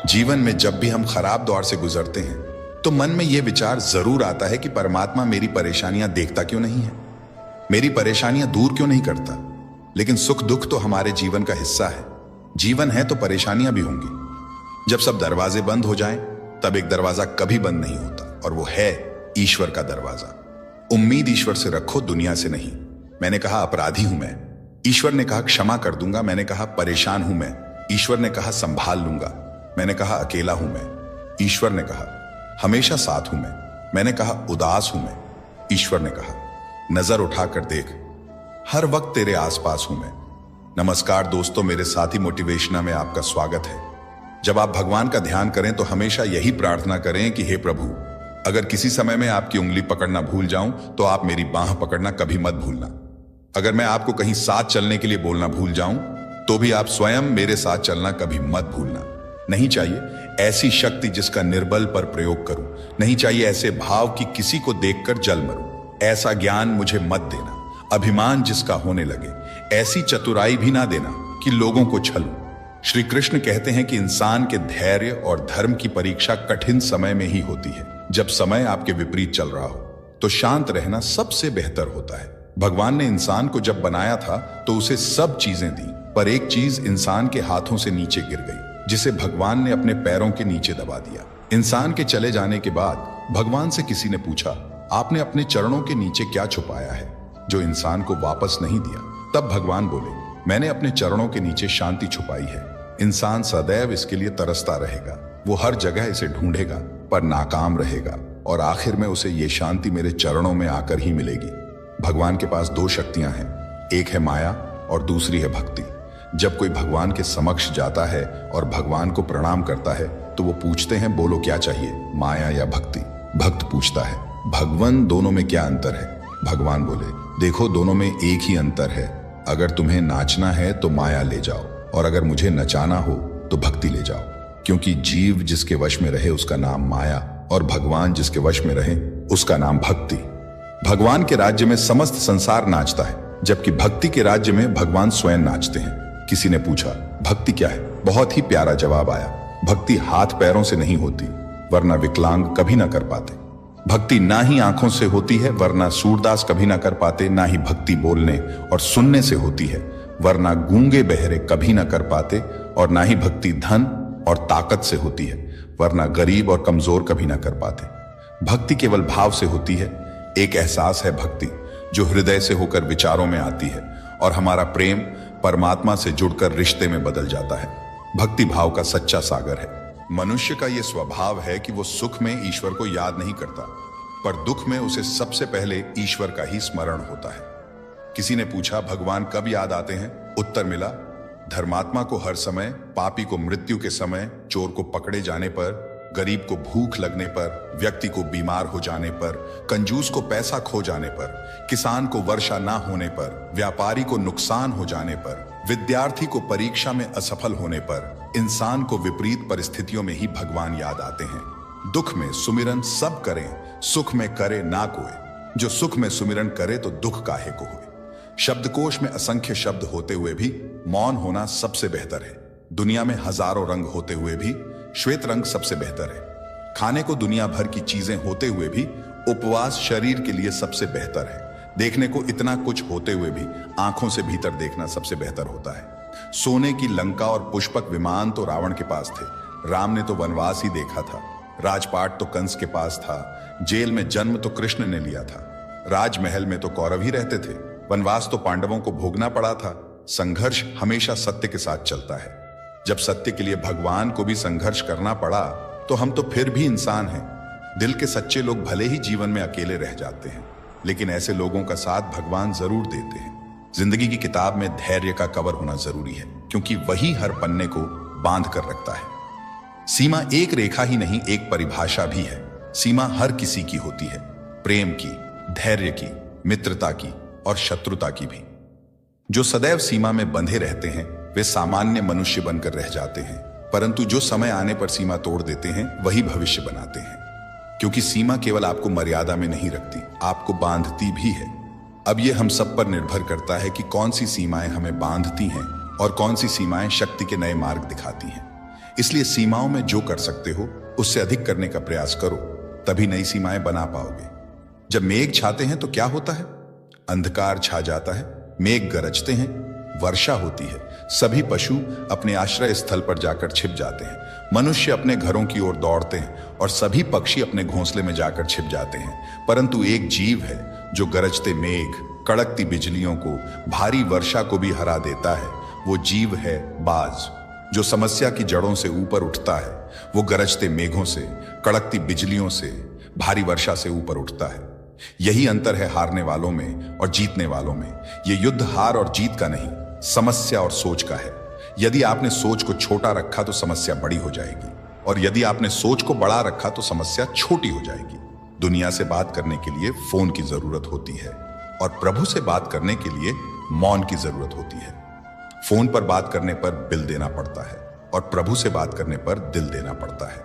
जीवन में जब भी हम खराब दौर से गुजरते हैं तो मन में यह विचार जरूर आता है कि परमात्मा मेरी परेशानियां देखता क्यों नहीं है, मेरी परेशानियां दूर क्यों नहीं करता। लेकिन सुख दुख तो हमारे जीवन का हिस्सा है। जीवन है तो परेशानियां भी होंगी। जब सब दरवाजे बंद हो जाएं, तब एक दरवाजा कभी बंद नहीं होता, और वो है ईश्वर का दरवाजा। उम्मीद ईश्वर से रखो, दुनिया से नहीं। मैंने कहा अपराधी हूं मैं, ईश्वर ने कहा क्षमा कर दूंगा। मैंने कहा परेशान हूं मैं, ईश्वर ने कहा संभाल लूंगा। मैंने कहा अकेला हूं मैं, ईश्वर ने कहा हमेशा साथ हूं मैं। मैंने कहा उदास हूं मैं, ईश्वर ने कहा नजर उठाकर देख, हर वक्त तेरे आसपास हूं मैं। नमस्कार दोस्तों, मेरे साथी मोटिवेशना में आपका स्वागत है। जब आप भगवान का ध्यान करें तो हमेशा यही प्रार्थना करें कि हे प्रभु, अगर किसी समय में आपकी उंगली पकड़ना भूल जाऊं तो आप मेरी बांह पकड़ना कभी मत भूलना। अगर मैं आपको कहीं साथ चलने के लिए बोलना भूल जाऊं तो भी आप स्वयं मेरे साथ चलना कभी मत भूलना। नहीं चाहिए ऐसी शक्ति जिसका निर्बल पर प्रयोग करूं, नहीं चाहिए ऐसे भाव कि किसी को देखकर जल मरूं। ऐसा ज्ञान मुझे मत देना, अभिमान जिसका होने लगे। ऐसी चतुराई भी ना देना कि लोगों को छलूं। श्री कृष्ण कहते हैं कि इंसान के धैर्य और धर्म की परीक्षा कठिन समय में ही होती है। जब समय आपके विपरीत चल रहा हो तो शांत रहना सबसे बेहतर होता है। भगवान ने इंसान को जब बनाया था तो उसे सब चीजें दी, पर एक चीज इंसान के हाथों से नीचे गिर गई, जिसे भगवान ने अपने पैरों के नीचे दबा दिया। इंसान के चले जाने के बाद भगवान से किसी ने पूछा, आपने अपने चरणों के नीचे क्या छुपाया है जो इंसान को वापस नहीं दिया? तब भगवान बोले, मैंने अपने चरणों के नीचे शांति छुपाई है। इंसान सदैव इसके लिए तरसता रहेगा। वो हर जगह इसे ढूंढेगा पर नाकाम रहेगा, और आखिर में उसे ये शांति मेरे चरणों में आकर ही मिलेगी। भगवान के पास दो शक्तियां हैं, एक है माया और दूसरी है भक्ति। जब कोई भगवान के समक्ष जाता है और भगवान को प्रणाम करता है तो वो पूछते हैं, बोलो क्या चाहिए, माया या भक्ति? भक्त पूछता है, भगवान दोनों में क्या अंतर है? भगवान बोले, देखो दोनों में एक ही अंतर है। अगर तुम्हें नाचना है तो माया ले जाओ, और अगर मुझे नचाना हो तो भक्ति ले जाओ। क्योंकि जीव जिसके वश में रहे उसका नाम माया, और भगवान जिसके वश में रहे उसका नाम भक्ति। भगवान के राज्य में समस्त संसार नाचता है, जबकि भक्ति के राज्य में भगवान स्वयं नाचते हैं। किसी ने पूछा, भक्ति क्या है? बहुत ही प्यारा जवाब आया, भक्ति हाथ पैरों से नहीं होती, वरना विकलांग कभी ना कर पाते। भक्ति ना ही आंखों से होती है, वरना सूरदास कभी ना कर पाते। ना ही भक्ति बोलने और सुनने से होती है, वरना गूंगे बहरे कभी ना कर पाते। और ना ही भक्ति धन और ताकत से होती है, वरना गरीब और कमजोर कभी ना कर पाते। भक्ति केवल भाव से होती है। एक एहसास है भक्ति जो हृदय से होकर विचारों में आती है, और हमारा प्रेम परमात्मा से जुड़कर रिश्ते में बदल जाता है। भक्ति भाव का सच्चा सागर है। मनुष्य का यह स्वभाव है कि वो सुख में ईश्वर को याद नहीं करता, पर दुख में उसे सबसे पहले ईश्वर का ही स्मरण होता है। किसी ने पूछा, भगवान कब याद आते हैं? उत्तर मिला, धर्मात्मा को हर समय, पापी को मृत्यु के समय, चोर को पकड़े जाने पर, गरीब को भूख लगने पर, व्यक्ति को बीमार हो जाने पर, कंजूस को पैसा खो जाने पर, किसान को वर्षा ना होने पर, व्यापारी को नुकसान हो जाने पर, विद्यार्थी को परीक्षा में असफल होने पर, इंसान को विपरीत परिस्थितियों में ही भगवान याद आते हैं। दुख में सुमिरन सब करें, सुख में करे ना कोई। जो सुख में सुमिरन करे तो दुख काहे को होए। शब्दकोश में असंख्य शब्द होते हुए भी मौन होना सबसे बेहतर है। दुनिया में हजारों रंग होते हुए भी श्वेत रंग सबसे बेहतर है। खाने को दुनिया भर की चीजें होते हुए भी उपवास शरीर के लिए सबसे बेहतर है। देखने को इतना कुछ होते हुए भी आंखों से भीतर देखना सबसे बेहतर होता है। सोने की लंका और पुष्पक विमान तो रावण के पास थे, राम ने तो वनवास ही देखा था। राजपाट तो कंस के पास था, जेल में जन्म तो कृष्ण ने लिया था। राजमहल में तो कौरव ही रहते थे, वनवास तो पांडवों को भोगना पड़ा था। संघर्ष हमेशा सत्य के साथ चलता है। जब सत्य के लिए भगवान को भी संघर्ष करना पड़ा तो हम तो फिर भी इंसान हैं। दिल के सच्चे लोग भले ही जीवन में अकेले रह जाते हैं, लेकिन ऐसे लोगों का साथ भगवान जरूर देते हैं। जिंदगी की किताब में धैर्य का कवर होना जरूरी है, क्योंकि वही हर पन्ने को बांध कर रखता है। सीमा एक रेखा ही नहीं, एक परिभाषा भी है। सीमा हर किसी की होती है, प्रेम की, धैर्य की, मित्रता की और शत्रुता की भी। जो सदैव सीमा में बंधे रहते हैं वे सामान्य मनुष्य बनकर रह जाते हैं, परंतु जो समय आने पर सीमा तोड़ देते हैं वही भविष्य बनाते हैं। क्योंकि सीमा केवल आपको मर्यादा में नहीं रखती, आपको बांधती भी है। अब यह हम सब पर निर्भर करता है कि कौन सी सीमाएं हमें बांधती हैं और कौन सी सीमाएं शक्ति के नए मार्ग दिखाती हैं। इसलिए सीमाओं में जो कर सकते हो उससे अधिक करने का प्रयास करो, तभी नई सीमाएं बना पाओगे। जब मेघ छाते हैं तो क्या होता है? अंधकार छा जाता है, मेघ गरजते हैं, वर्षा होती है, सभी पशु अपने आश्रय स्थल पर जाकर छिप जाते हैं, मनुष्य अपने घरों की ओर दौड़ते हैं और सभी पक्षी अपने घोंसले में जाकर छिप जाते हैं। परंतु एक जीव है जो गरजते मेघ, कड़कती बिजलियों को, भारी वर्षा को भी हरा देता है। वो जीव है बाज, जो समस्या की जड़ों से ऊपर उठता है। वो गरजते मेघों से, कड़कती बिजलियों से, भारी वर्षा से ऊपर उठता है। यही अंतर है हारने वालों में और जीतने वालों में। ये युद्ध हार और जीत का नहीं, समस्या और सोच का है। यदि आपने सोच को छोटा रखा तो समस्या बड़ी हो जाएगी, और यदि आपने सोच को बड़ा रखा तो समस्या छोटी हो जाएगी। दुनिया से बात करने के लिए फोन की जरूरत होती है, और प्रभु से बात करने के लिए मौन की जरूरत होती है। फोन पर बात करने पर बिल देना पड़ता है, और प्रभु से बात करने पर दिल देना पड़ता है।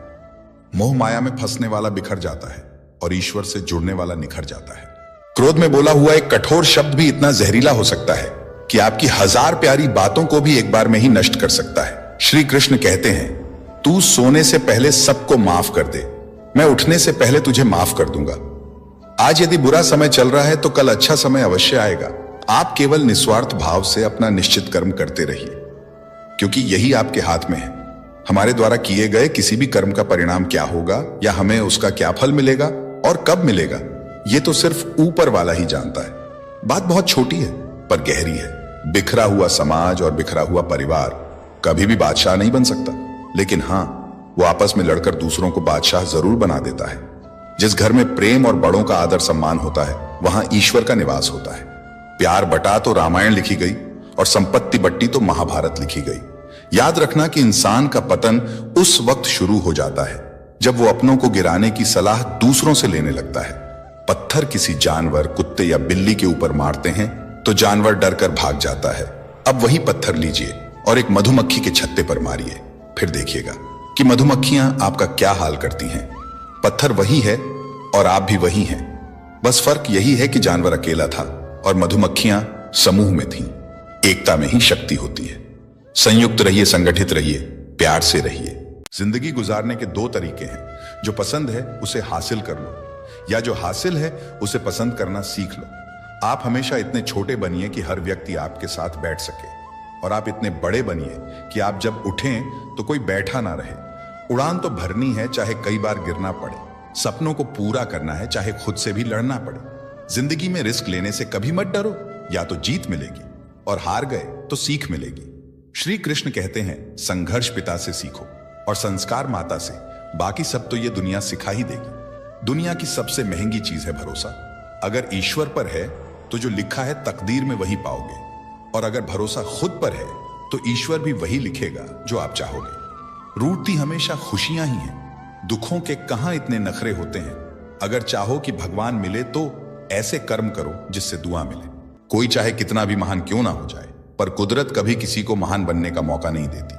मोह माया में फंसने वाला बिखर जाता है, और ईश्वर से जुड़ने वाला निखर जाता है। क्रोध में बोला हुआ एक कठोर शब्द भी इतना जहरीला हो सकता है कि आपकी 1000 प्यारी बातों को भी एक बार में ही नष्ट कर सकता है। श्री कृष्ण कहते हैं, तू सोने से पहले सबको माफ कर दे, मैं उठने से पहले तुझे माफ कर दूंगा। आज यदि बुरा समय चल रहा है तो कल अच्छा समय अवश्य आएगा। आप केवल निस्वार्थ भाव से अपना निश्चित कर्म करते रहिए, क्योंकि यही आपके हाथ में है। हमारे द्वारा किए गए किसी भी कर्म का परिणाम क्या होगा या हमें उसका क्या फल मिलेगा और कब मिलेगा, यह तो सिर्फ ऊपर वाला ही जानता है। बात बहुत छोटी है पर गहरी है। बिखरा हुआ समाज और बिखरा हुआ परिवार कभी भी बादशाह नहीं बन सकता, लेकिन हां, वो आपस में लड़कर दूसरों को बादशाह जरूर बना देता है। जिस घर में प्रेम और बड़ों का आदर सम्मान होता है, वहां ईश्वर का निवास होता है। प्यार बटा तो रामायण लिखी गई और संपत्ति बट्टी तो महाभारत लिखी गई। याद रखना कि इंसान का पतन उस वक्त शुरू हो जाता है जब वो अपनों को गिराने की सलाह दूसरों से लेने लगता है। पत्थर किसी जानवर, कुत्ते या बिल्ली के ऊपर मारते हैं तो जानवर डरकर भाग जाता है। अब वही पत्थर लीजिए और एक मधुमक्खी के छत्ते पर मारिए, फिर देखिएगा कि मधुमक्खियां आपका क्या हाल करती हैं। पत्थर वही है और आप भी वही हैं। बस फर्क यही है कि जानवर अकेला था और मधुमक्खियां समूह में थीं। एकता में ही शक्ति होती है। संयुक्त रहिए, संगठित रहिए, प्यार से रहिए। जिंदगी गुजारने के 2 तरीके हैं। जो पसंद है उसे हासिल कर लो, या जो हासिल है उसे पसंद करना सीख लो। आप हमेशा इतने छोटे बनिए कि हर व्यक्ति आपके साथ बैठ सके, और आप इतने बड़े बनिए कि आप जब उठें तो कोई बैठा ना रहे। उड़ान तो भरनी है, चाहे कई बार गिरना पड़े। सपनों को पूरा करना है, चाहे खुद से भी लड़ना पड़े। जिंदगी में रिस्क लेने से कभी मत डरो, या तो जीत मिलेगी और हार गए तो सीख मिलेगी। श्री कृष्ण कहते हैं, संघर्ष पिता से सीखो और संस्कार माता से। बाकी सब तो ये दुनिया सिखा ही देगी। दुनिया की सबसे महंगी चीज है भरोसा। अगर ईश्वर पर है तो जो लिखा है तकदीर में वही पाओगे, और अगर भरोसा खुद पर है तो ईश्वर भी वही लिखेगा जो आप चाहोगे। रूठती हमेशा खुशियां ही हैं। दुखों के कहां इतने नखरे होते हैं। अगर चाहो कि भगवान मिले तो ऐसे कर्म करो जिससे दुआ मिले। कोई चाहे कितना भी महान क्यों ना हो जाए, पर कुदरत कभी किसी को महान बनने का मौका नहीं देती।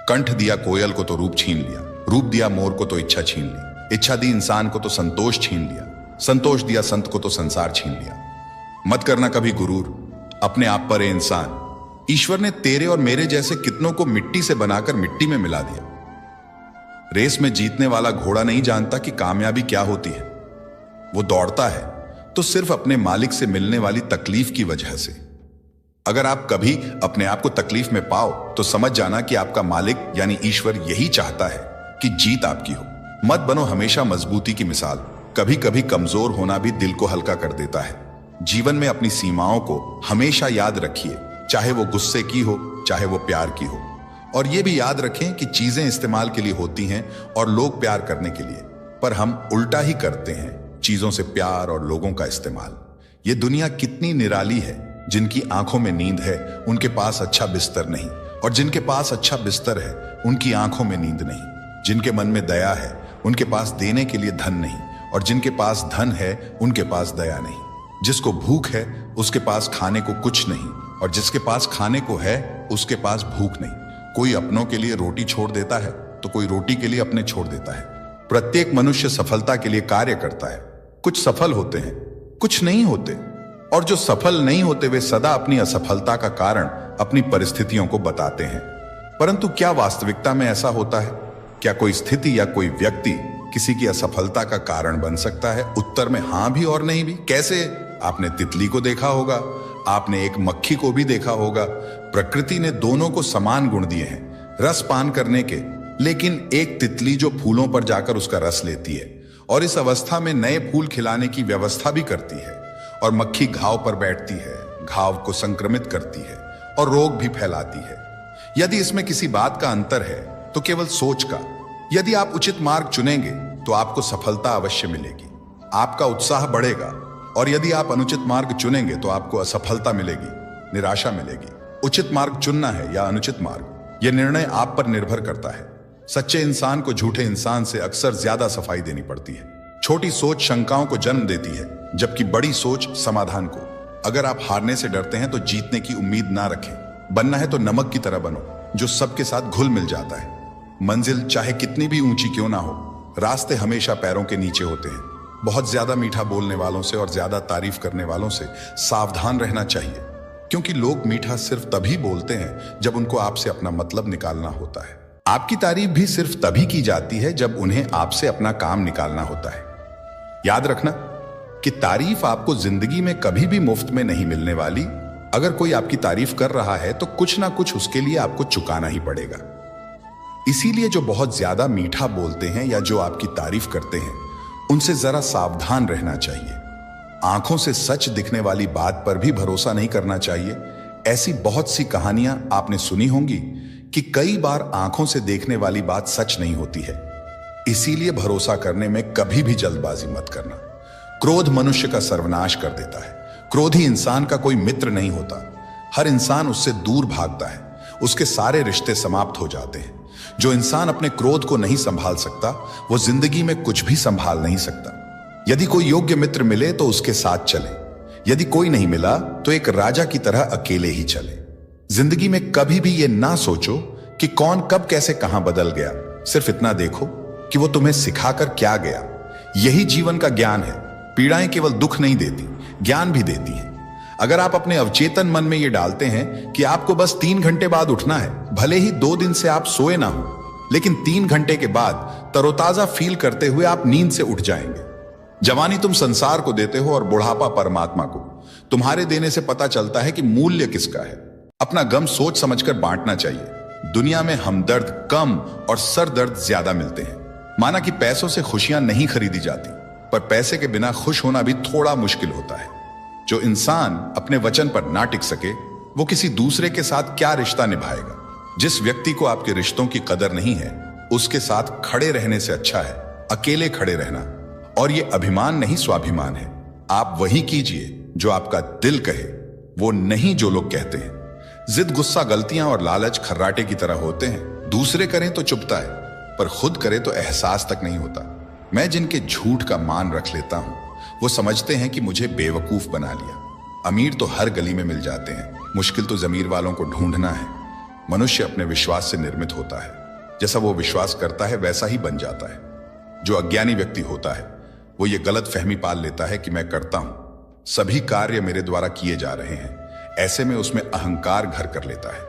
कंठ दिया कोयल को तो रूप छीन लिया, रूप दिया मोर को तो इच्छा छीन ली, इच्छा दी इंसान को तो संतोष छीन लिया, संतोष दिया संत को तो संसार छीन लिया। मत करना कभी गुरूर, अपने आप पर इंसान। ईश्वर ने तेरे और मेरे जैसे कितनों को मिट्टी से बनाकर मिट्टी में मिला दिया। रेस में जीतने वाला घोड़ा नहीं जानता कि कामयाबी क्या होती है। वो दौड़ता है तो सिर्फ अपने मालिक से मिलने वाली तकलीफ की वजह से। अगर आप कभी अपने आप को तकलीफ में पाओ तो समझ जाना कि आपका मालिक यानी ईश्वर यही चाहता है कि जीत आपकी हो। मत बनो हमेशा मजबूती की मिसाल। कभी कभी कमजोर होना भी दिल को हल्का कर देता है। जीवन में अपनी सीमाओं को हमेशा याद रखिए, चाहे वो गुस्से की हो, चाहे वो प्यार की हो। और ये भी याद रखें कि चीजें इस्तेमाल के लिए होती हैं और लोग प्यार करने के लिए, पर हम उल्टा ही करते हैं, चीजों से प्यार और लोगों का इस्तेमाल। ये दुनिया कितनी निराली है। जिनकी आंखों में नींद है उनके पास अच्छा बिस्तर नहीं, और जिनके पास अच्छा बिस्तर है उनकी आंखों में नींद नहीं। जिनके मन में दया है उनके पास देने के लिए धन नहीं, और जिनके पास धन है उनके पास दया नहीं। जिसको भूख है उसके पास खाने को कुछ नहीं, और जिसके पास खाने को है उसके पास भूख नहीं। कोई अपनों के लिए रोटी छोड़ देता है तो कोई रोटी के लिए अपने छोड़ देता है। प्रत्येक मनुष्य सफलता के लिए कार्य करता है। कुछ सफल होते हैं, कुछ नहीं होते, और जो सफल नहीं होते वे सदा अपनी असफलता का कारण अपनी परिस्थितियों को बताते हैं। परंतु क्या वास्तविकता में ऐसा होता है? क्या कोई स्थिति या कोई व्यक्ति किसी की असफलता का कारण बन सकता है? उत्तर में हां भी और नहीं भी। कैसे? आपने तितली को देखा होगा, आपने एक मक्खी को भी देखा होगा। प्रकृति ने दोनों को समान गुण दिए हैं रस पान करने के, लेकिन एक तितली जो फूलों पर जाकर उसका रस लेती है और इस अवस्था में नए फूल खिलाने की व्यवस्था भी करती है, और मक्खी घाव पर बैठती है, घाव को संक्रमित करती है और रोग भी फैलाती है। यदि इसमें किसी बात का अंतर है तो केवल सोच का। यदि आप उचित मार्ग चुनेंगे तो आपको सफलता अवश्य मिलेगी, आपका उत्साह बढ़ेगा, और यदि आप अनुचित मार्ग चुनेंगे तो आपको असफलता मिलेगी, निराशा मिलेगी। उचित मार्ग चुनना है या अनुचित मार्ग, यह निर्णय आप पर निर्भर करता है। सच्चे इंसान को झूठे इंसान से अक्सर ज्यादा सफाई देनी पड़ती है। छोटी सोच शंकाओं को जन्म देती है, जबकि बड़ी सोच समाधान को। अगर आप हारने से डरते हैं तो जीतने की उम्मीद ना रखें। बनना है तो नमक की तरह बनो, जो सबके साथ घुल मिल जाता है। मंजिल चाहे कितनी भी ऊंची क्यों ना हो, रास्ते हमेशा पैरों के नीचे होते हैं। बहुत ज्यादा मीठा बोलने वालों से और ज्यादा तारीफ करने वालों से सावधान रहना चाहिए, क्योंकि लोग मीठा सिर्फ तभी बोलते हैं जब उनको आपसे अपना मतलब निकालना होता है। आपकी तारीफ भी सिर्फ तभी की जाती है जब उन्हें आपसे अपना काम निकालना होता है। याद रखना कि तारीफ आपको जिंदगी में कभी भी मुफ्त में नहीं मिलने वाली। अगर कोई आपकी तारीफ कर रहा है तो कुछ ना कुछ उसके लिए आपको चुकाना ही पड़ेगा। इसीलिए जो बहुत ज्यादा मीठा बोलते हैं या जो आपकी तारीफ करते हैं, उनसे जरा सावधान रहना चाहिए। आंखों से सच दिखने वाली बात पर भी भरोसा नहीं करना चाहिए। ऐसी बहुत सी कहानियां आपने सुनी होंगी कि कई बार आंखों से देखने वाली बात सच नहीं होती है। इसीलिए भरोसा करने में कभी भी जल्दबाजी मत करना। क्रोध मनुष्य का सर्वनाश कर देता है। क्रोधी इंसान का कोई मित्र नहीं होता। हर इंसान उससे दूर भागता है, उसके सारे रिश्ते समाप्त हो जाते हैं। जो इंसान अपने क्रोध को नहीं संभाल सकता, वो जिंदगी में कुछ भी संभाल नहीं सकता। यदि कोई योग्य मित्र मिले तो उसके साथ चले, यदि कोई नहीं मिला तो एक राजा की तरह अकेले ही चले। जिंदगी में कभी भी ये ना सोचो कि कौन कब कैसे कहां बदल गया। सिर्फ इतना देखो कि वो तुम्हें सिखाकर क्या गया। यही जीवन का ज्ञान है। पीड़ाएं केवल दुख नहीं देती, ज्ञान भी देती हैं। अगर आप अपने अवचेतन मन में ये डालते हैं कि आपको बस 3 घंटे बाद उठना है, भले ही 2 दिन से आप सोए ना हो, लेकिन 3 घंटे के बाद तरोताजा फील करते हुए आप नींद से उठ जाएंगे। जवानी तुम संसार को देते हो और बुढ़ापा परमात्मा को। तुम्हारे देने से पता चलता है कि मूल्य किसका है। अपना गम सोच समझकर बांटना चाहिए। दुनिया में हमदर्द कम और सरदर्द ज्यादा मिलते हैं। माना कि पैसों से खुशियां नहीं खरीदी जाती, पर पैसे के बिना खुश होना भी थोड़ा मुश्किल होता है। जो इंसान अपने वचन पर ना टिक सके, वो किसी दूसरे के साथ क्या रिश्ता निभाएगा। जिस व्यक्ति को आपके रिश्तों की कदर नहीं है, उसके साथ खड़े रहने से अच्छा है अकेले खड़े रहना। और ये अभिमान नहीं, स्वाभिमान है। आप वही कीजिए जो आपका दिल कहे, वो नहीं जो लोग कहते हैं। जिद, गुस्सा, गलतियां और लालच खर्राटे की तरह होते हैं। दूसरे करें तो चुभता है, पर खुद करे तो एहसास तक नहीं होता। मैं जिनके झूठ का मान रख लेता हूं, वो समझते हैं कि मुझे बेवकूफ बना लिया। अमीर तो हर गली में मिल जाते हैं, मुश्किल तो जमीर वालों को ढूंढना है। मनुष्य अपने विश्वास से निर्मित होता है। जैसा वो विश्वास करता है वैसा ही बन जाता है। जो अज्ञानी व्यक्ति होता है, वो ये गलत फहमी पाल लेता है कि मैं करता हूं, सभी कार्य मेरे द्वारा किए जा रहे हैं। ऐसे में उसमें अहंकार घर कर लेता है।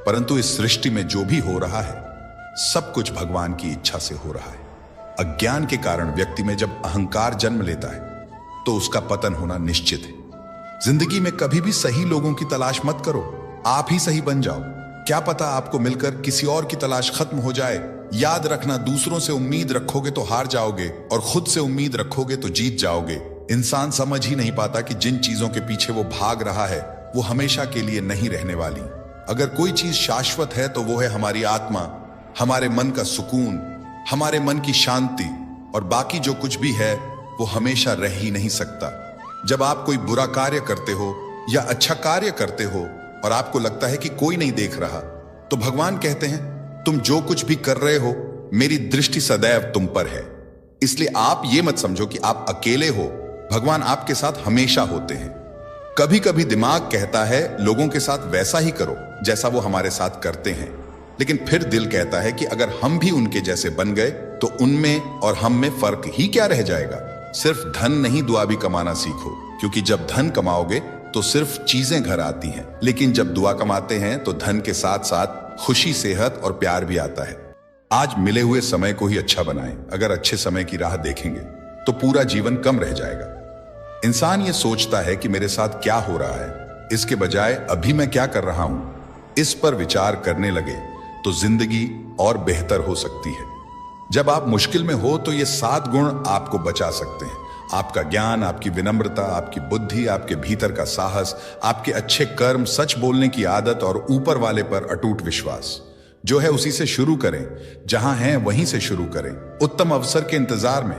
परंतु इस सृष्टि में जो भी हो रहा है, सब कुछ भगवान की इच्छा से हो रहा है। अज्ञान के कारण व्यक्ति में जब अहंकार जन्म लेता है तो उसका पतन होना निश्चित है। जिंदगी में कभी भी सही लोगों की तलाश मत करो, आप ही सही बन जाओ। क्या पता आपको मिलकर किसी और की तलाश खत्म हो जाए। याद रखना, दूसरों से उम्मीद रखोगे तो हार जाओगे, और खुद से उम्मीद रखोगे तो जीत जाओगे। इंसान समझ ही नहीं पाता कि जिन चीजों के पीछे वो भाग रहा है, वो हमेशा के लिए नहीं रहने वाली। अगर कोई चीज शाश्वत है तो वो है हमारी आत्मा, हमारे मन का सुकून, हमारे मन की शांति। और बाकी जो कुछ भी है वो हमेशा रह ही नहीं सकता। जब आप कोई बुरा कार्य करते हो या अच्छा कार्य करते हो और आपको लगता है कि कोई नहीं देख रहा, तो भगवान कहते हैं तुम जो कुछ भी कर रहे हो, मेरी दृष्टि सदैव तुम पर है। इसलिए आप ये मत समझो कि आप अकेले हो, भगवान आपके साथ हमेशा होते हैं। कभी कभी दिमाग कहता है लोगों के साथ वैसा ही करो जैसा वो हमारे साथ करते हैं, लेकिन फिर दिल कहता है कि अगर हम भी उनके जैसे बन गए तो उनमें और हम में फर्क ही क्या रह जाएगा। सिर्फ धन नहीं, दुआ भी कमाना सीखो, क्योंकि जब धन कमाओगे तो सिर्फ चीजें घर आती हैं, लेकिन जब दुआ कमाते हैं तो धन के साथ साथ खुशी, सेहत और प्यार भी आता है। आज मिले हुए समय को ही अच्छा बनाएं। अगर अच्छे समय की राह देखेंगे तो पूरा जीवन कम रह जाएगा। इंसान ये सोचता है कि मेरे साथ क्या हो रहा है, इसके बजाय अभी मैं क्या कर रहा हूं, इस पर विचार करने लगे तो जिंदगी और बेहतर हो सकती है। जब आप मुश्किल में हो तो ये 7 गुण आपको बचा सकते हैं। आपका ज्ञान, आपकी विनम्रता, आपकी बुद्धि, आपके भीतर का साहस, आपके अच्छे कर्म, सच बोलने की आदत और ऊपर वाले पर अटूट विश्वास। जो है उसी से शुरू करें, जहां हैं वहीं से शुरू करें। उत्तम अवसर के इंतजार में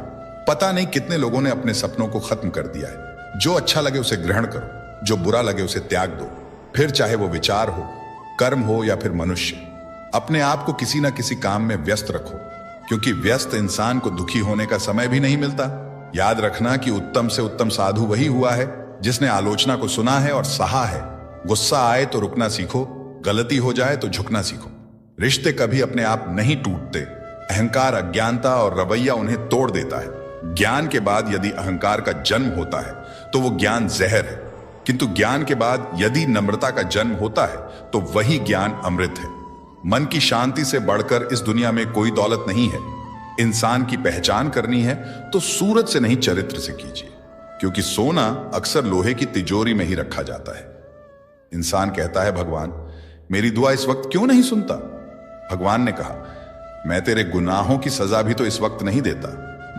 पता नहीं कितने लोगों ने अपने सपनों को खत्म कर दिया है। जो अच्छा लगे उसे ग्रहण करो, जो बुरा लगे उसे त्याग दो। फिर चाहे वो विचार हो, कर्म हो या फिर मनुष्य, अपने आप को किसी ना किसी काम में व्यस्त रखो, क्योंकि व्यस्त इंसान को दुखी होने का समय भी नहीं मिलता। याद रखना कि उत्तम से उत्तम साधु वही हुआ है जिसने आलोचना को सुना है और सहा है। गुस्सा आए तो रुकना सीखो, गलती हो जाए तो झुकना सीखो। रिश्ते कभी अपने आप नहीं टूटते। अहंकार, अज्ञानता और रवैया उन्हें तोड़ देता है। ज्ञान के बाद यदि अहंकार का जन्म होता है तो वो ज्ञान जहर है, किंतु ज्ञान के बाद यदि नम्रता का जन्म होता है तो वही ज्ञान अमृत है। मन की शांति से बढ़कर इस दुनिया में कोई दौलत नहीं है। इंसान की पहचान करनी है तो सूरत से नहीं, चरित्र से कीजिए, क्योंकि सोना अक्सर लोहे की तिजोरी में ही रखा जाता है। इंसान कहता है, भगवान मेरी दुआ इस वक्त क्यों नहीं सुनता? भगवान ने कहा, मैं तेरे गुनाहों की सजा भी तो इस वक्त नहीं देता।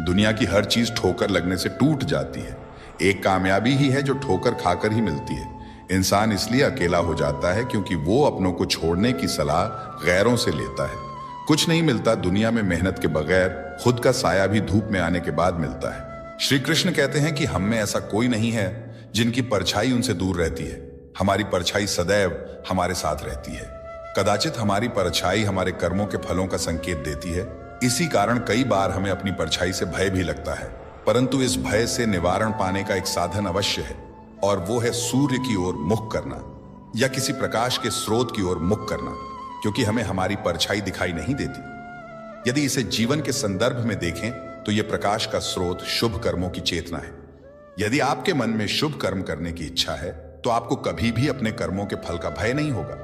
दुनिया की हर चीज ठोकर लगने से टूट जाती है। एक कामयाबी ही है जो ठोकर खाकर ही मिलती है। इंसान इसलिए अकेला हो जाता है क्योंकि वो अपनों को छोड़ने की सलाह गैरों से लेता है। कुछ नहीं मिलता दुनिया में मेहनत के बगैर, खुद का साया भी धूप में आने के बाद मिलता है। श्री कृष्ण कहते हैं कि हम में ऐसा कोई नहीं है जिनकी परछाई उनसे दूर रहती है। हमारी परछाई सदैव हमारे साथ रहती है। कदाचित हमारी परछाई हमारे कर्मों के फलों का संकेत देती है। इसी कारण कई बार हमें अपनी परछाई से भय भी लगता है, परंतु इस भय से निवारण पाने का एक साधन अवश्य है, और वो है सूर्य की ओर मुख करना या किसी प्रकाश के स्रोत की ओर मुख करना, क्योंकि हमें हमारी परछाई दिखाई नहीं देती। यदि इसे जीवन के संदर्भ में देखें तो यह प्रकाश का स्रोत शुभ कर्मों की चेतना है। यदि आपके मन में शुभ कर्म करने की इच्छा है तो आपको कभी भी अपने कर्मों के फल का भय नहीं होगा,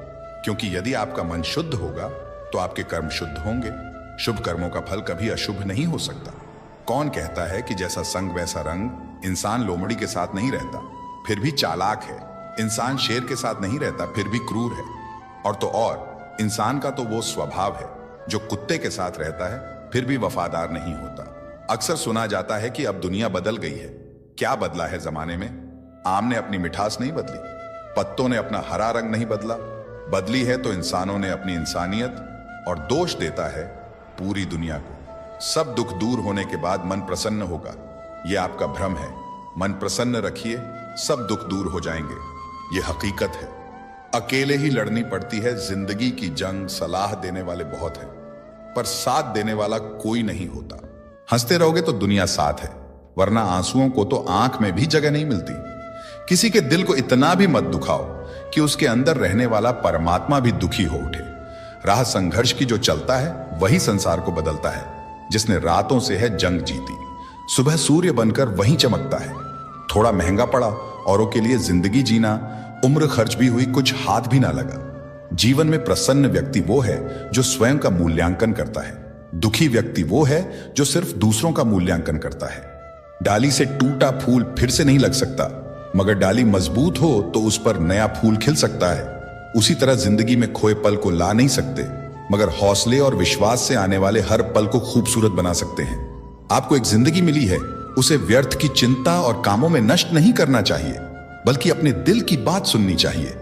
क्योंकि यदि आपका मन शुद्ध होगा तो आपके कर्म शुद्ध होंगे। शुभ कर्मों का फल कभी अशुभ नहीं हो सकता। कौन कहता है कि जैसा संग वैसा रंग? इंसान लोमड़ी के साथ नहीं रहता, फिर भी चालाक है। इंसान शेर के साथ नहीं रहता, फिर भी क्रूर है। और तो और इंसान का तो वो स्वभाव है जो कुत्ते के साथ रहता है, फिर भी वफादार नहीं होता। अक्सर सुना जाता है कि अब दुनिया बदल गई है। क्या बदला है जमाने में? आम ने अपनी मिठास नहीं बदली, पत्तों ने अपना हरा रंग नहीं बदला। बदली है तो इंसानों ने अपनी इंसानियत, और दोष देता है पूरी दुनिया को। सब दुख दूर होने के बाद मन प्रसन्न होगा, यह आपका भ्रम है। मन प्रसन्न रखिए, सब दुख दूर हो जाएंगे, यह हकीकत है। अकेले ही लड़नी पड़ती है जिंदगी की जंग। सलाह देने वाले बहुत हैं, पर साथ देने वाला कोई नहीं होता। हंसते रहोगे तो दुनिया साथ है, वरना आंसुओं को तो आंख में भी जगह नहीं मिलती। किसी के दिल को इतना भी मत दुखाओ कि उसके अंदर रहने वाला परमात्मा भी दुखी हो उठे। राह संघर्ष की जो चलता है वही संसार को बदलता है। जिसने रातों से है जंग जीती, सुबह सूर्य बनकर वही चमकता है। थोड़ा महंगा पड़ा औरों के लिए जिंदगी जीना, उम्र खर्च भी हुई, कुछ हाथ भी ना लगा। जीवन में प्रसन्न व्यक्ति वो है जो स्वयं का मूल्यांकन करता है। दुखी व्यक्ति वो है जो सिर्फ दूसरों का मूल्यांकन करता है। डाली से टूटा फूल फिर से नहीं लग सकता, मगर डाली मजबूत हो तो उस पर नया फूल खिल सकता है। उसी तरह जिंदगी में खोए पल को ला नहीं सकते, मगर हौसले और विश्वास से आने वाले हर पल को खूबसूरत बना सकते हैं। आपको एक जिंदगी मिली है, उसे व्यर्थ की चिंता और कामों में नष्ट नहीं करना चाहिए, बल्कि अपने दिल की बात सुननी चाहिए।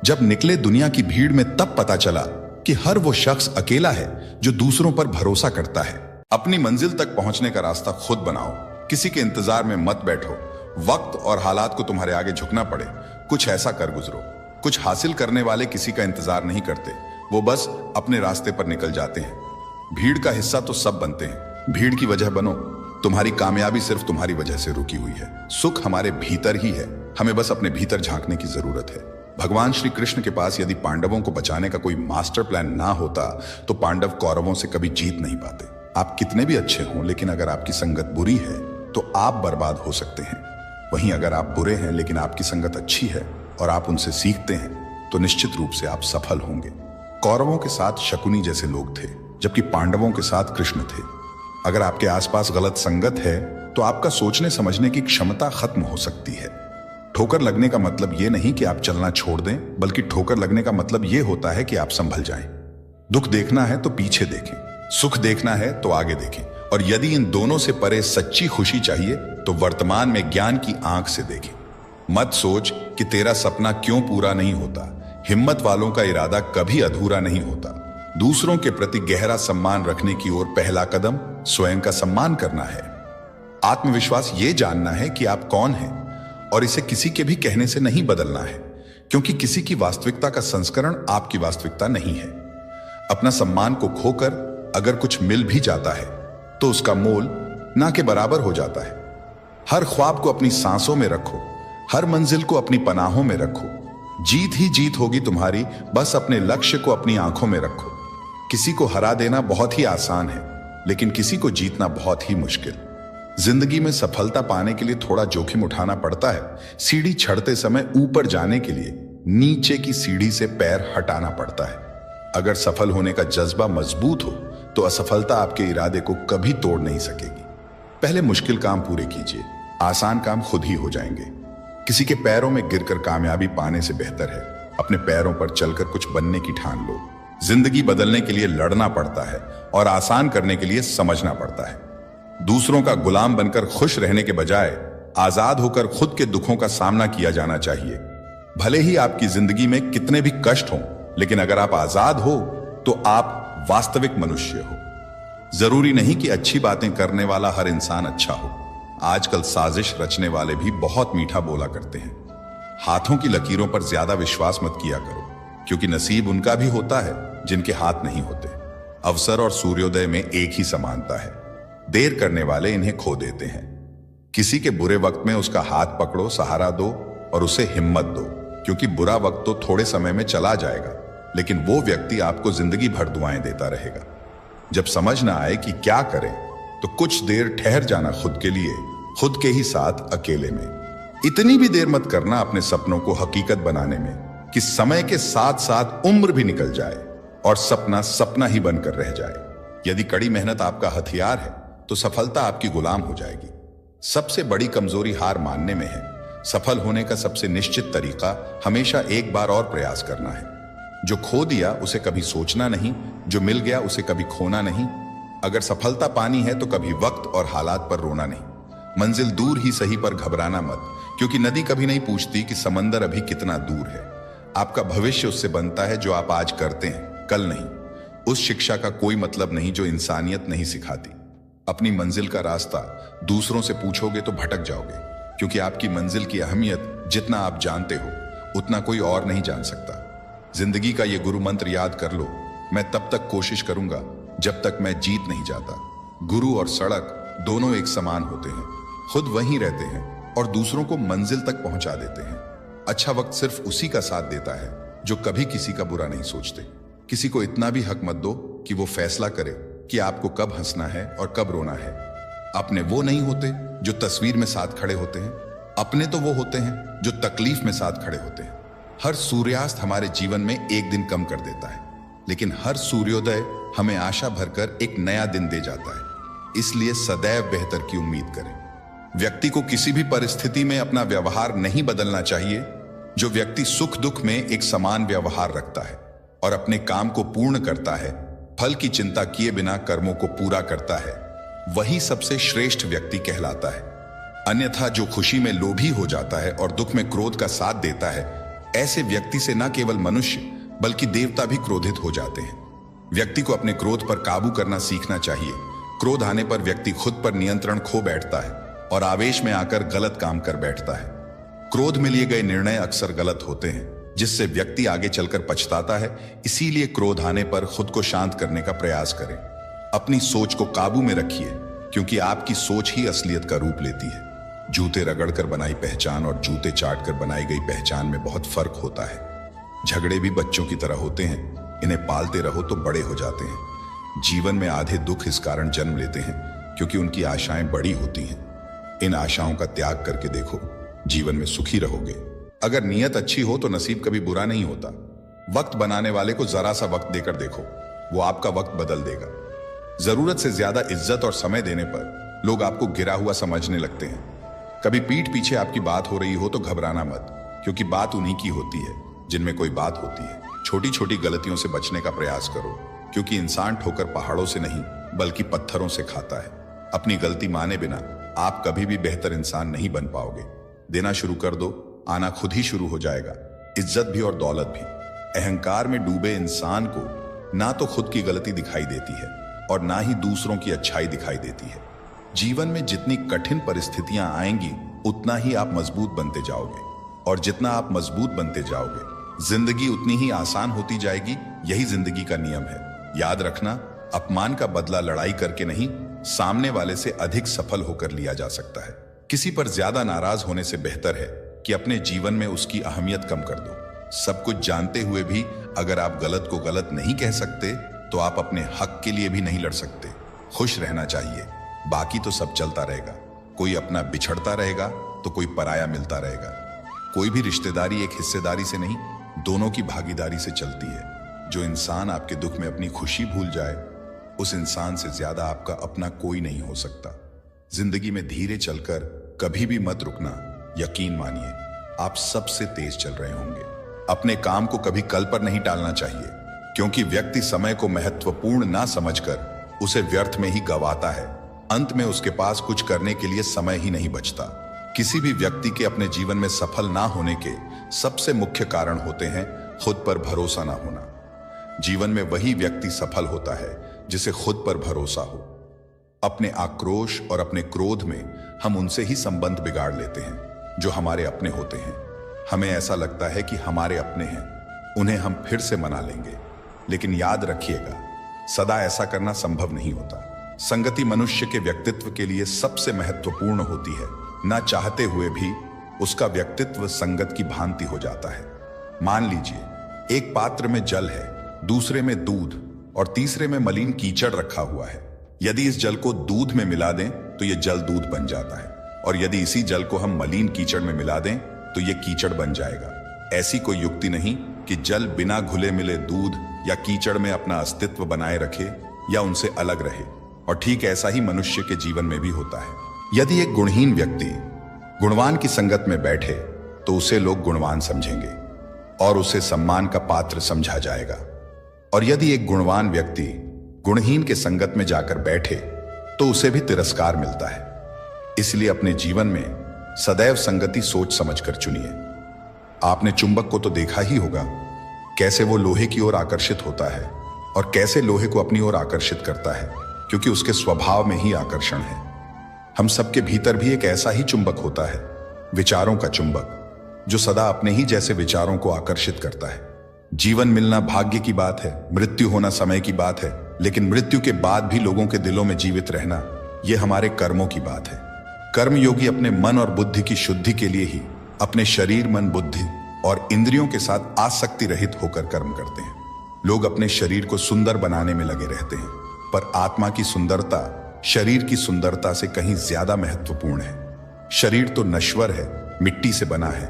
जब निकले दुनिया की भीड़ में तब पता चला कि हर वो शख्स अकेला है जो दूसरों पर भरोसा करता है। अपनी मंजिल तक पहुंचने का रास्ता खुद बनाओ, किसी के इंतजार में मत बैठो। वक्त और हालात को तुम्हारे आगे झुकना पड़े, कुछ ऐसा कर गुजरो। कुछ हासिल करने वाले किसी का इंतजार नहीं करते, वो बस अपने रास्ते पर निकल जाते हैं। भीड़ का हिस्सा तो सब बनते हैं, भीड़ की वजह बनो। तुम्हारी कामयाबी सिर्फ तुम्हारी वजह से रुकी हुई है। सुख हमारे भीतर ही है, हमें बस अपने भीतर झांकने की जरूरत है। भगवान श्री कृष्ण के पास यदि पांडवों को बचाने का कोई मास्टर प्लान ना होता तो पांडव कौरवों से कभी जीत नहीं पाते। आप कितने भी अच्छे हों, लेकिन अगर आपकी संगत बुरी है तो आप बर्बाद हो सकते हैं। वहीं अगर आप बुरे हैं लेकिन आपकी संगत अच्छी है और आप उनसे सीखते हैं तो निश्चित रूप से आप सफल होंगे। कौरवों के साथ शकुनी जैसे लोग थे, जबकि पांडवों के साथ कृष्ण थे। अगर आपके आसपास गलत संगत है तो आपका सोचने समझने की क्षमता खत्म हो सकती है। ठोकर लगने का मतलब यह नहीं कि आप चलना छोड़ दें, बल्कि ठोकर लगने का मतलब यह होता है कि आप संभल जाएं। दुख देखना है तो पीछे देखें, सुख देखना है तो आगे देखें, और यदि इन दोनों से परे सच्ची खुशी चाहिए तो वर्तमान में ज्ञान की आंख से देखें। मत सोच कि तेरा सपना क्यों पूरा नहीं होता। हिम्मत वालों का इरादा कभी अधूरा नहीं होता। दूसरों के प्रति गहरा सम्मान रखने की ओर पहला कदम स्वयं का सम्मान करना है। आत्मविश्वास ये जानना है कि आप कौन हैं, और इसे किसी के भी कहने से नहीं बदलना है, क्योंकि किसी की वास्तविकता का संस्करण आपकी वास्तविकता नहीं है। अपना सम्मान को खोकर अगर कुछ मिल भी जाता है तो उसका मोल ना के बराबर हो जाता है। हर ख्वाब को अपनी सांसों में रखो, हर मंजिल को अपनी पनाहों में रखो। जीत ही जीत होगी तुम्हारी, बस अपने लक्ष्य को अपनी आंखों में रखो। किसी को हरा देना बहुत ही आसान है, लेकिन किसी को जीतना बहुत ही मुश्किल। जिंदगी में सफलता पाने के लिए थोड़ा जोखिम उठाना पड़ता है। सीढ़ी चढ़ते समय ऊपर जाने के लिए नीचे की सीढ़ी से पैर हटाना पड़ता है। अगर सफल होने का जज्बा मजबूत हो तो असफलता आपके इरादे को कभी तोड़ नहीं सकेगी। पहले मुश्किल काम पूरे कीजिए, आसान काम खुद ही हो जाएंगे। किसी के पैरों में गिरकर कामयाबी पाने से बेहतर है अपने पैरों पर चलकर कुछ बनने की ठान लो। जिंदगी बदलने के लिए लड़ना पड़ता है और आसान करने के लिए समझना पड़ता है। दूसरों का गुलाम बनकर खुश रहने के बजाय आजाद होकर खुद के दुखों का सामना किया जाना चाहिए। भले ही आपकी जिंदगी में कितने भी कष्ट हों, लेकिन अगर आप आजाद हो तो आप वास्तविक मनुष्य हो। जरूरी नहीं कि अच्छी बातें करने वाला हर इंसान अच्छा हो। आजकल साजिश रचने वाले भी बहुत मीठा बोला करते हैं। हाथों की लकीरों पर ज्यादा विश्वास मत किया करो, क्योंकि नसीब उनका भी होता है जिनके हाथ नहीं होते। अवसर और सूर्योदय में एक ही समानता है। देर करने वाले इन्हें खो देते हैं। किसी के बुरे वक्त में उसका हाथ पकड़ो, सहारा दो और उसे हिम्मत दो, क्योंकि बुरा वक्त तो थोड़े समय में चला जाएगा, लेकिन वो व्यक्ति आपको जिंदगी भर दुआएं देता रहेगा। जब समझ ना आए कि क्या करें तो कुछ देर ठहर जाना खुद के लिए, खुद के ही साथ अकेले में। इतनी भी देर मत करना अपने सपनों को हकीकत बनाने में कि समय के साथ साथ उम्र भी निकल जाए और सपना सपना ही बनकर रह जाए। यदि कड़ी मेहनत आपका हथियार है तो सफलता आपकी गुलाम हो जाएगी। सबसे बड़ी कमजोरी हार मानने में है। सफल होने का सबसे निश्चित तरीका हमेशा एक बार और प्रयास करना है। जो खो दिया उसे कभी सोचना नहीं, जो मिल गया उसे कभी खोना नहीं। अगर सफलता पानी है तो कभी वक्त और हालात पर रोना नहीं। मंजिल दूर ही सही पर घबराना मत, क्योंकि नदी कभी नहीं पूछती कि समंदर अभी कितना दूर है। आपका भविष्य उससे बनता है जो आप आज करते हैं, कल नहीं। उस शिक्षा का कोई मतलब नहीं जो इंसानियत नहीं सिखाती। अपनी मंजिल का रास्ता दूसरों से पूछोगे तो भटक जाओगे, क्योंकि आपकी मंजिल की अहमियत जितना आप जानते हो उतना कोई और नहीं जान सकता। जिंदगी का ये गुरु मंत्र याद कर लो, मैं तब तक कोशिश करूंगा जब तक मैं जीत नहीं जाता। गुरु और सड़क दोनों एक समान होते हैं, खुद वहीं रहते हैं और दूसरों को मंजिल तक पहुंचा देते हैं। अच्छा वक्त सिर्फ उसी का साथ देता है जो कभी किसी का बुरा नहीं सोचते। किसी को इतना भी हक मत दो कि वो फैसला करे कि आपको कब हंसना है और कब रोना है। अपने वो नहीं होते जो तस्वीर में साथ खड़े होते हैं, अपने तो वो होते हैं जो तकलीफ में साथ खड़े होते हैं। हर सूर्यास्त हमारे जीवन में एक दिन कम कर देता है, लेकिन हर सूर्योदय हमें आशा भरकर एक नया दिन दे जाता है। इसलिए सदैव बेहतर की उम्मीद करें। व्यक्ति को किसी भी परिस्थिति में अपना व्यवहार नहीं बदलना चाहिए। जो व्यक्ति सुख दुख में एक समान व्यवहार रखता है और अपने काम को पूर्ण करता है, फल की चिंता किए बिना कर्मों को पूरा करता है, वही सबसे श्रेष्ठ व्यक्ति कहलाता है। अन्यथा जो खुशी में लोभी हो जाता है और दुख में क्रोध का साथ देता है, ऐसे व्यक्ति से न केवल मनुष्य बल्कि देवता भी क्रोधित हो जाते हैं। व्यक्ति को अपने क्रोध पर काबू करना सीखना चाहिए। क्रोध आने पर व्यक्ति खुद पर नियंत्रण खो बैठता है और आवेश में आकर गलत काम कर बैठता है। क्रोध में लिए गए निर्णय अक्सर गलत होते हैं, जिससे व्यक्ति आगे चलकर पछताता है। इसीलिए क्रोध आने पर खुद को शांत करने का प्रयास करें। अपनी सोच को काबू में रखिए, क्योंकि आपकी सोच ही असलियत का रूप लेती है। जूते रगड़कर बनाई पहचान और जूते चाटकर बनाई गई पहचान में बहुत फर्क होता है। झगड़े भी बच्चों की तरह होते हैं, इन्हें पालते रहो तो बड़े हो जाते हैं। जीवन में आधे दुख इस कारण जन्म लेते हैं क्योंकि उनकी आशाएं बड़ी होती हैं। इन आशाओं का त्याग करके देखो, जीवन में सुखी रहोगे। अगर नीयत अच्छी हो तो नसीब कभी बुरा नहीं होता। वक्त बनाने वाले को जरा सा वक्त देकर देखो, वो आपका वक्त बदल देगा। जरूरत से ज्यादा इज्जत और समय देने पर लोग आपको गिरा हुआ समझने लगते हैं। कभी पीठ पीछे आपकी बात हो रही हो तो घबराना मत, क्योंकि बात उन्हीं की होती है जिनमें कोई बात होती है। छोटी छोटी गलतियों से बचने का प्रयास करो, क्योंकि इंसान ठोकर पहाड़ों से नहीं बल्कि पत्थरों से खाता है। अपनी गलती माने बिना आप कभी भी बेहतर इंसान नहीं बन पाओगे। देना शुरू कर दो, आना खुद ही शुरू हो जाएगा, इज्जत भी और दौलत भी। अहंकार में डूबे इंसान को ना तो खुद की गलती दिखाई देती है और ना ही दूसरों की अच्छाई दिखाई देती है। जीवन में जितनी कठिन परिस्थितियां आएंगी उतना ही आप मजबूत बनते जाओगे, और जितना आप मजबूत बनते जाओगे जिंदगी उतनी ही आसान होती जाएगी। यही जिंदगी का नियम है। याद रखना, अपमान का बदला लड़ाई करके नहीं, सामने वाले से अधिक सफल होकर लिया जा सकता है। किसी पर ज्यादा नाराज होने से बेहतर है कि अपने जीवन में उसकी अहमियत कम कर दो। सब कुछ जानते हुए भी अगर आप गलत को गलत नहीं कह सकते तो आप अपने हक के लिए भी नहीं लड़ सकते। खुश रहना चाहिए, बाकी तो सब चलता रहेगा। कोई अपना बिछड़ता रहेगा तो कोई पराया मिलता रहेगा। कोई भी रिश्तेदारी एक हिस्सेदारी से नहीं, दोनों की भागीदारी से चलती है। जो इंसान आपके दुख में अपनी खुशी भूल जाए, उस इंसान से ज्यादा आपका अपना कोई नहीं हो सकता। जिंदगी में धीरे चलकर कभी भी मत रुकना। यकीन मानिए, आप सबसे तेज चल रहे होंगे। अपने काम को कभी कल पर नहीं टालना चाहिए, क्योंकि व्यक्ति समय को महत्वपूर्ण ना समझकर उसे व्यर्थ में ही गंवाता है। अंत में उसके पास कुछ करने के लिए समय ही नहीं बचता। किसी भी व्यक्ति के अपने जीवन में सफल ना होने के सबसे मुख्य कारण होते हैं खुद पर भरोसा ना होना। जीवन में वही व्यक्ति सफल होता है जिसे खुद पर भरोसा हो। अपने आक्रोश और अपने क्रोध में हम उनसे ही संबंध बिगाड़ लेते हैं जो हमारे अपने होते हैं। हमें ऐसा लगता है कि हमारे अपने हैं, उन्हें हम फिर से मना लेंगे, लेकिन याद रखिएगा, सदा ऐसा करना संभव नहीं होता। संगति मनुष्य के व्यक्तित्व के लिए सबसे महत्वपूर्ण होती है। ना चाहते हुए भी उसका व्यक्तित्व संगत की भांति हो जाता है। मान लीजिए, एक पात्र में जल है, दूसरे में दूध और तीसरे में मलिन कीचड़ रखा हुआ है। यदि इस जल को दूध में मिला दें तो यह जल दूध बन जाता है, और यदि इसी जल को हम मलिन कीचड़ में मिला दें तो यह कीचड़ बन जाएगा। ऐसी कोई युक्ति नहीं कि जल बिना घुले मिले दूध या कीचड़ में अपना अस्तित्व बनाए रखे या उनसे अलग रहे। और ठीक ऐसा ही मनुष्य के जीवन में भी होता है। यदि एक गुणहीन व्यक्ति गुणवान की संगत में बैठे तो उसे लोग गुणवान समझेंगे और उसे सम्मान का पात्र समझा जाएगा, और यदि एक गुणवान व्यक्ति गुणहीन के संगत में जाकर बैठे तो उसे भी तिरस्कार मिलता है। इसलिए अपने जीवन में सदैव संगति सोच समझकर चुनिए। आपने चुंबक को तो देखा ही होगा, कैसे वो लोहे की ओर आकर्षित होता है और कैसे लोहे को अपनी ओर आकर्षित करता है, क्योंकि उसके स्वभाव में ही आकर्षण है। हम सबके भीतर भी एक ऐसा ही चुंबक होता है, विचारों का चुंबक, जो सदा अपने ही जैसे विचारों को आकर्षित करता है। जीवन मिलना भाग्य की बात है, मृत्यु होना समय की बात है, लेकिन मृत्यु के बाद भी लोगों के दिलों में जीवित रहना, यह हमारे कर्मों की बात है। कर्मयोगी अपने मन और बुद्धि की शुद्धि के लिए ही अपने शरीर, मन, बुद्धि और इंद्रियों के साथ आसक्ति रहित होकर कर्म करते हैं। लोग अपने शरीर को सुंदर बनाने में लगे रहते हैं, पर आत्मा की सुंदरता शरीर की सुंदरता से कहीं ज्यादा महत्वपूर्ण है। शरीर तो नश्वर है, मिट्टी से बना है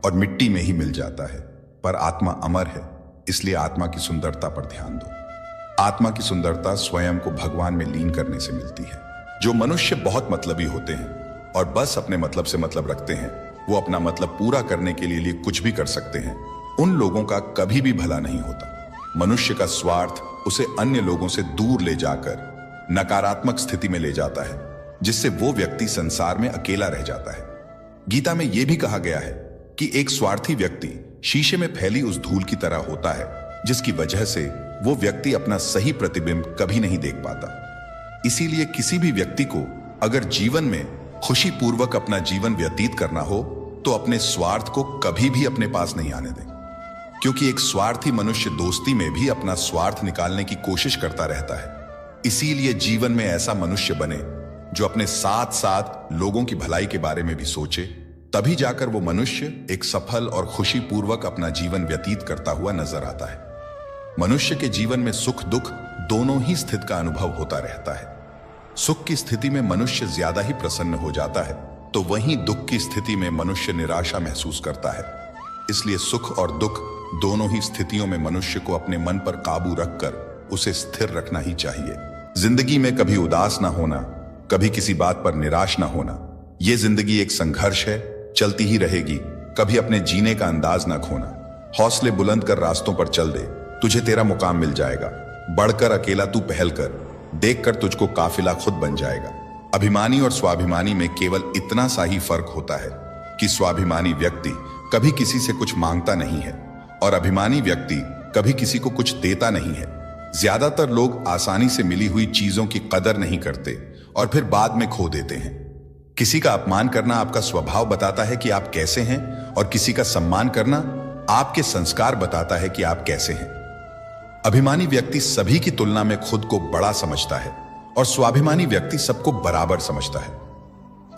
और मिट्टी में ही मिल जाता है, पर आत्मा अमर है। इसलिए आत्मा की सुंदरता पर ध्यान दो। आत्मा की सुंदरता स्वयं को भगवान में लीन करने से मिलती है। जो मनुष्य बहुत मतलबी होते हैं और बस अपने मतलब से मतलब रखते हैं, वो अपना मतलब पूरा करने के लिए कुछ भी कर सकते हैं। उन लोगों का कभी भी भला नहीं होता। मनुष्य का स्वार्थ उसे अन्य लोगों से दूर ले जाकर नकारात्मक स्थिति में ले जाता है, जिससे वो व्यक्ति संसार में अकेला रह जाता है। गीता में यह भी कहा गया है कि एक स्वार्थी व्यक्ति शीशे में फैली उस धूल की तरह होता है, जिसकी वजह से वो व्यक्ति अपना सही प्रतिबिंब कभी नहीं देख पाता। इसीलिए किसी भी व्यक्ति को अगर जीवन में खुशी पूर्वक अपना जीवन व्यतीत करना हो तो अपने स्वार्थ को कभी भी अपने पास नहीं आने दें, क्योंकि एक स्वार्थी मनुष्य दोस्ती में भी अपना स्वार्थ निकालने की कोशिश करता रहता है। इसीलिए जीवन में ऐसा मनुष्य बने जो अपने साथ साथ लोगों की भलाई के बारे में भी सोचे, तभी जाकर वो मनुष्य एक सफल और खुशी पूर्वक अपना जीवन व्यतीत करता हुआ नजर आता है। मनुष्य के जीवन में सुख दुख दोनों ही स्थिति का अनुभव होता रहता है। सुख की स्थिति में मनुष्य ज्यादा ही प्रसन्न हो जाता है, तो वहीं दुख की स्थिति में मनुष्य निराशा महसूस करता है। इसलिए सुख और दुख दोनों ही स्थितियों में मनुष्य को अपने मन पर काबू रखकर उसे स्थिर रखना ही चाहिए। जिंदगी में कभी उदास ना होना, कभी किसी बात पर निराश ना होना। यह जिंदगी एक संघर्ष है, चलती ही रहेगी। कभी अपने जीने का अंदाज ना खोना। हौसले बुलंद कर रास्तों पर चल दे, तुझे तेरा मुकाम मिल जाएगा। बढ़कर अकेला तू पहल कर, देखकर तुझको काफिला खुद बन जाएगा। अभिमानी और स्वाभिमानी में केवल इतना सा ही फर्क होता है कि स्वाभिमानी व्यक्ति कभी किसी से कुछ मांगता नहीं है और अभिमानी व्यक्ति कभी किसी को कुछ देता नहीं है। ज्यादातर लोग आसानी से मिली हुई चीजों की कदर नहीं करते और फिर बाद में खो देते हैं। किसी का अपमान करना आपका स्वभाव बताता है कि आप कैसे हैं और किसी का सम्मान करना आपके संस्कार बताता है कि आप कैसे हैं। अभिमानी व्यक्ति सभी की तुलना में खुद को बड़ा समझता है और स्वाभिमानी व्यक्ति सबको बराबर समझता है।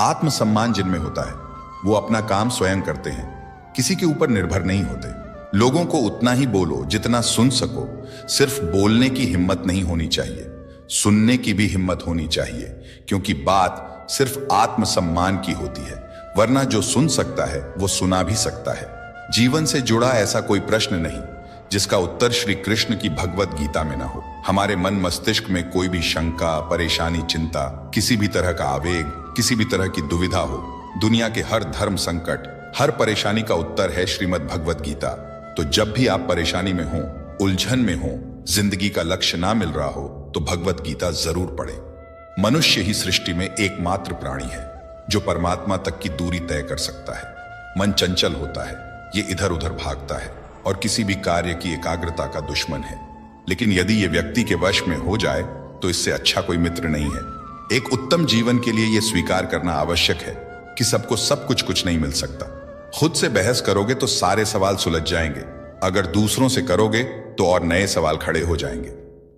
आत्मसम्मान जिनमें होता है वो अपना काम स्वयं करते हैं, किसी के ऊपर निर्भर नहीं होते। लोगों को उतना ही बोलो जितना सुन सको। सिर्फ बोलने की हिम्मत नहीं होनी चाहिए, सुनने की भी हिम्मत होनी चाहिए, क्योंकि बात सिर्फ आत्मसम्मान की होती है। वरना जो सुन सकता है वो सुना भी सकता है। जीवन से जुड़ा ऐसा कोई प्रश्न नहीं जिसका उत्तर श्री कृष्ण की भगवत गीता में ना हो। हमारे मन मस्तिष्क में कोई भी शंका, परेशानी, चिंता, किसी भी तरह का आवेग, किसी भी तरह की दुविधा हो, दुनिया के हर धर्म संकट, हर परेशानी का उत्तर है श्रीमद् भगवत गीता। तो जब भी आप परेशानी में हो, उलझन में हो, जिंदगी का लक्ष्य ना मिल रहा हो, तो भगवत गीता जरूर पढ़ें। मनुष्य ही सृष्टि में एकमात्र प्राणी है जो परमात्मा तक की दूरी तय कर सकता है। मन चंचल होता है, ये इधर उधर भागता है और किसी भी कार्य की एकाग्रता का दुश्मन है। लेकिन यदि ये व्यक्ति के वश में हो जाए तो इससे अच्छा कोई मित्र नहीं है। एक उत्तम जीवन के लिए यह स्वीकार करना आवश्यक है कि सबको सब कुछ नहीं मिल सकता। खुद से बहस करोगे तो सारे सवाल सुलझ जाएंगे, अगर दूसरों से करोगे तो और नए सवाल खड़े हो जाएंगे।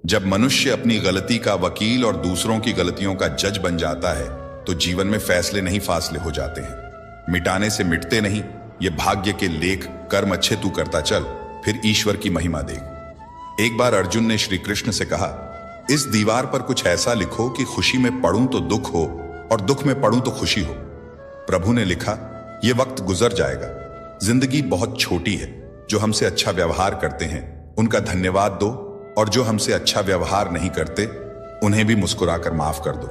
जब मनुष्य अपनी गलती का वकील और दूसरों की गलतियों का जज बन जाता है तो जीवन में फैसले नहीं फासले हो जाते हैं। मिटाने से मिटते नहीं, ये भाग्य के लेख। कर्म अच्छे तू करता चल, फिर ईश्वर की महिमा देख। एक बार अर्जुन ने श्री कृष्ण से कहा, इस दीवार पर कुछ ऐसा लिखो कि खुशी में पढ़ूं तो दुख हो और दुख में पढ़ूं तो खुशी हो। प्रभु ने लिखा, यह वक्त गुजर जाएगा, जिंदगी बहुत छोटी है। जो हमसे अच्छा व्यवहार करते हैं उनका धन्यवाद दो और जो हमसे अच्छा व्यवहार नहीं करते उन्हें भी मुस्कुराकर माफ कर दो।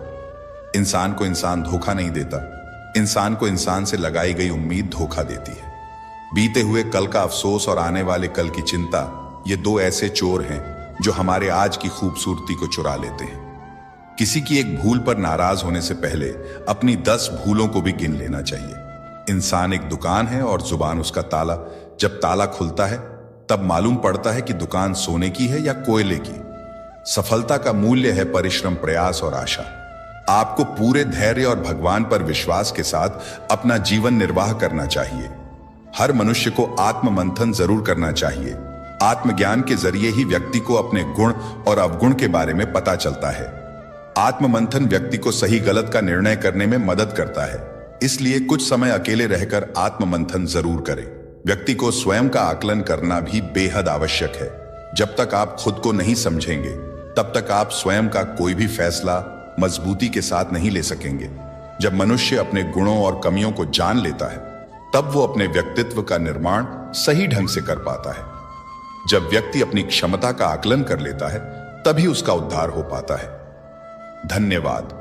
इंसान को इंसान धोखा नहीं देता, इंसान को इंसान से लगाई गई उम्मीद धोखा देती है। बीते हुए कल का अफसोस और आने वाले कल की चिंता, ये दो ऐसे चोर हैं जो हमारे आज की खूबसूरती को चुरा लेते हैं। किसी की एक भूल पर नाराज होने से पहले अपनी 10 भूलों को भी गिन लेना चाहिए। इंसान एक दुकान है और जुबान उसका ताला। जब ताला खुलता है तब मालूम पड़ता है कि दुकान सोने की है या कोयले की। सफलता का मूल्य है परिश्रम, प्रयास और आशा। आपको पूरे धैर्य और भगवान पर विश्वास के साथ अपना जीवन निर्वाह करना चाहिए। हर मनुष्य को आत्म मंथन जरूर करना चाहिए। आत्मज्ञान के जरिए ही व्यक्ति को अपने गुण और अवगुण के बारे में पता चलता है। आत्म मंथन व्यक्ति को सही गलत का निर्णय करने में मदद करता है। इसलिए कुछ समय अकेले रहकर आत्म मंथन जरूर करें। व्यक्ति को स्वयं का आकलन करना भी बेहद आवश्यक है। जब तक आप खुद को नहीं समझेंगे तब तक आप स्वयं का कोई भी फैसला मजबूती के साथ नहीं ले सकेंगे। जब मनुष्य अपने गुणों और कमियों को जान लेता है तब वो अपने व्यक्तित्व का निर्माण सही ढंग से कर पाता है। जब व्यक्ति अपनी क्षमता का आकलन कर लेता है तभी उसका उद्धार हो पाता है। धन्यवाद।